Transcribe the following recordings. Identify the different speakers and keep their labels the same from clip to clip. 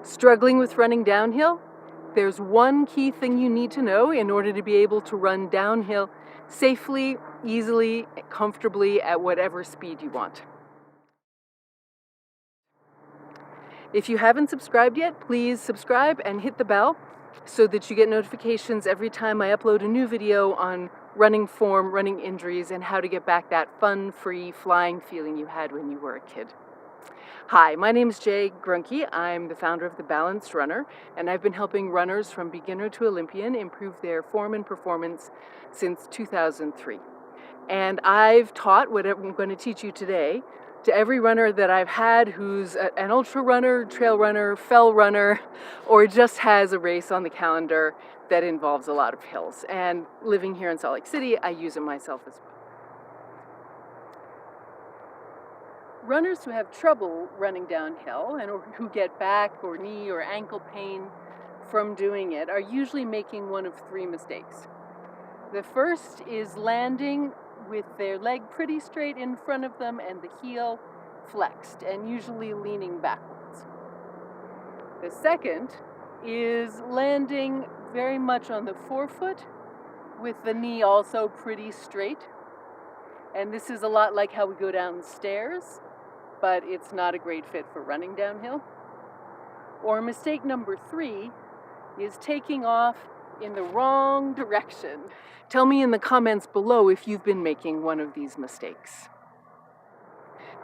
Speaker 1: Struggling with running downhill? There's one key thing you need to know in order to be able to run downhill safely, easily, comfortably at whatever speed you want. If you haven't subscribed yet, please subscribe and hit the bell so that you get notifications every time I upload a new video on running form, running injuries, and how to get back that fun, free, flying feeling you had when you were a kid. Hi, my name is Gruenke. I'm the founder of The Balanced Runner, and I've been helping runners from beginner to Olympian improve their form and performance since 2003. And I've taught what I'm going to teach you today to every runner that I've had who's an ultra runner, trail runner, fell runner, or just has a race on the calendar that involves a lot of hills. And living here in Salt Lake City, I use it myself as well. Runners who have trouble running downhill and who get back or knee or ankle pain from doing it are usually making one of three mistakes. The first is landing with their leg pretty straight in front of them and the heel flexed and usually leaning backwards. The second is landing very much on the forefoot with the knee also pretty straight. And this is a lot like how we go downstairs, but it's not a great fit for running downhill. Or mistake number 3 is taking off in the wrong direction. Tell me in the comments below if you've been making one of these mistakes.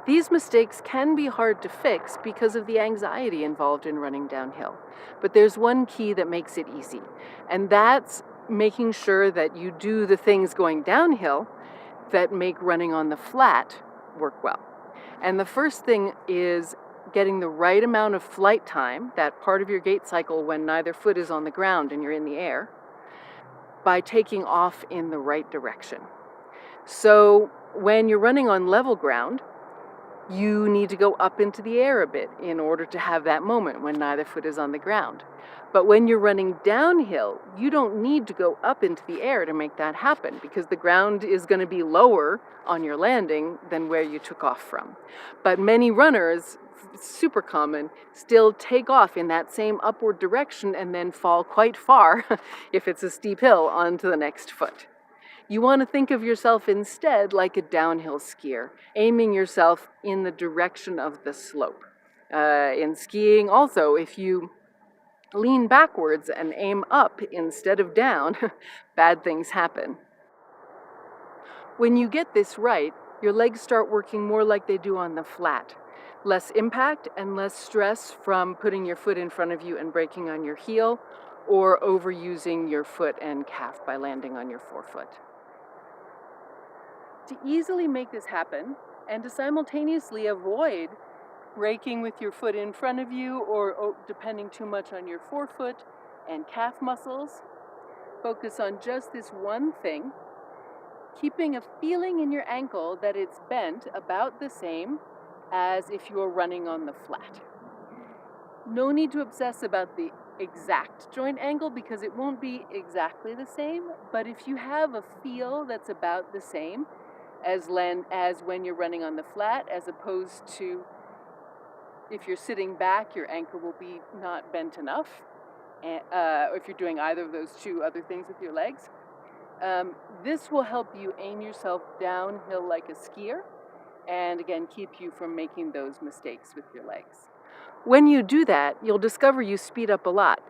Speaker 1: These mistakes can be hard to fix because of the anxiety involved in running downhill. But there's one key that makes it easy, and that's making sure that you do the things going downhill that make running on the flat work well. And the first thing is getting the right amount of flight time, that part of your gait cycle when neither foot is on the ground and you're in the air, by taking off in the right direction. So when you're running on level ground, you need to go up into the air a bit in order to have that moment when neither foot is on the ground. But when you're running downhill, you don't need to go up into the air to make that happen because the ground is going to be lower on your landing than where you took off from. But many runners, super common, still take off in that same upward direction and then fall quite far, if it's a steep hill, onto the next foot. You want to think of yourself instead like a downhill skier, aiming yourself in the direction of the slope. In skiing also, if you lean backwards and aim up instead of down, bad things happen. When you get this right, your legs start working more like they do on the flat. Less impact and less stress from putting your foot in front of you and braking on your heel, or overusing your foot and calf by landing on your forefoot. To easily make this happen, and to simultaneously avoid braking with your foot in front of you or depending too much on your forefoot and calf muscles, focus on just this one thing, keeping a feeling in your ankle that it's bent about the same as if you were running on the flat. No need to obsess about the exact joint angle because it won't be exactly the same, but if you have a feel that's about the same as when you're running on the flat, as opposed to if you're sitting back, your ankle will be not bent enough, or if you're doing either of those two other things with your legs. This will help you aim yourself downhill like a skier, and again, keep you from making those mistakes with your legs. When you do that, you'll discover you speed up a lot,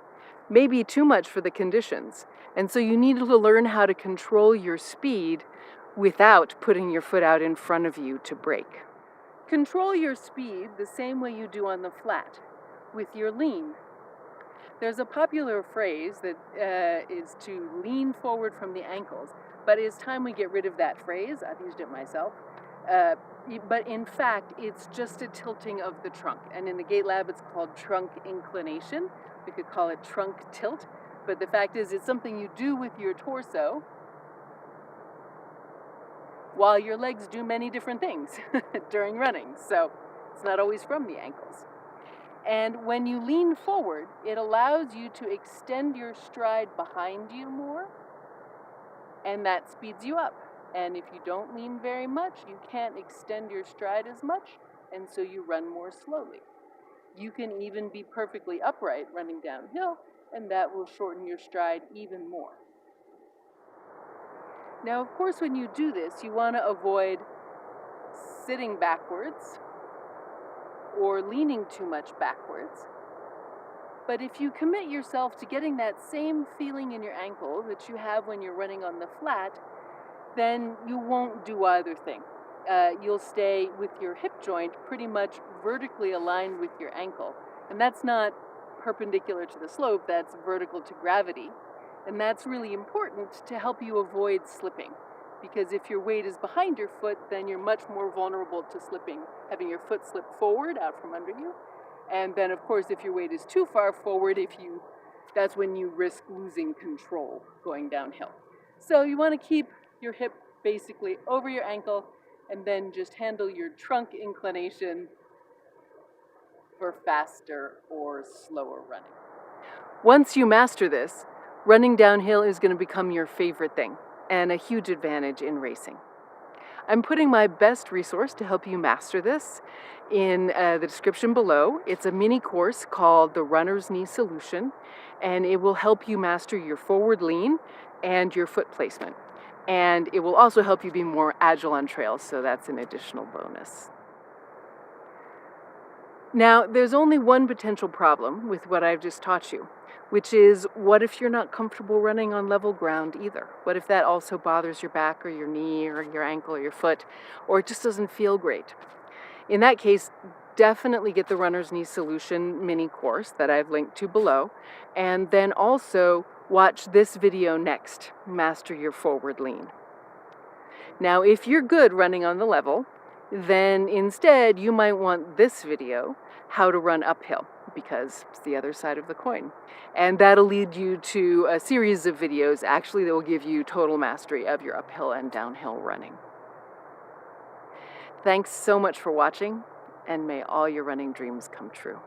Speaker 1: maybe too much for the conditions, and so you need to learn how to control your speed without putting your foot out in front of you to brake. Control your speed the same way you do on the flat, with your lean. There's a popular phrase that is to lean forward from the ankles, but it's time we get rid of that phrase. I've used it myself. But in fact, it's just a tilting of the trunk. And in the Gait Lab, it's called trunk inclination. We could call it trunk tilt. But the fact is, it's something you do with your torso while your legs do many different things during running. So it's not always from the ankles. And when you lean forward, it allows you to extend your stride behind you more, and that speeds you up. And if you don't lean very much, you can't extend your stride as much, and so you run more slowly. You can even be perfectly upright running downhill, and that will shorten your stride even more. Now, of course, when you do this, you want to avoid sitting backwards or leaning too much backwards. But if you commit yourself to getting that same feeling in your ankle that you have when you're running on the flat, then you won't do either thing. You'll stay with your hip joint pretty much vertically aligned with your ankle. And that's not perpendicular to the slope, that's vertical to gravity. And that's really important to help you avoid slipping. Because if your weight is behind your foot, then you're much more vulnerable to slipping, having your foot slip forward out from under you. And then, of course, if your weight is too far forward, that's when you risk losing control going downhill. So you want to keep your hip basically over your ankle and then just handle your trunk inclination for faster or slower running. Once you master this, running downhill is going to become your favorite thing and a huge advantage in racing. I'm putting my best resource to help you master this in the description below. It's a mini course called the Runner's Knee Solution, and it will help you master your forward lean and your foot placement. And it will also help you be more agile on trails, so that's an additional bonus. Now, there's only one potential problem with what I've just taught you, which is, what if you're not comfortable running on level ground either? What if that also bothers your back or your knee or your ankle or your foot, or it just doesn't feel great? In that case, definitely get the Runner's Knee Solution mini course that I've linked to below, and then also watch this video next, Master Your Forward Lean. Now, if you're good running on the level, then instead you might want this video, How to Run Uphill, because it's the other side of the coin. And that'll lead you to a series of videos actually that will give you total mastery of your uphill and downhill running. Thanks so much for watching, and may all your running dreams come true.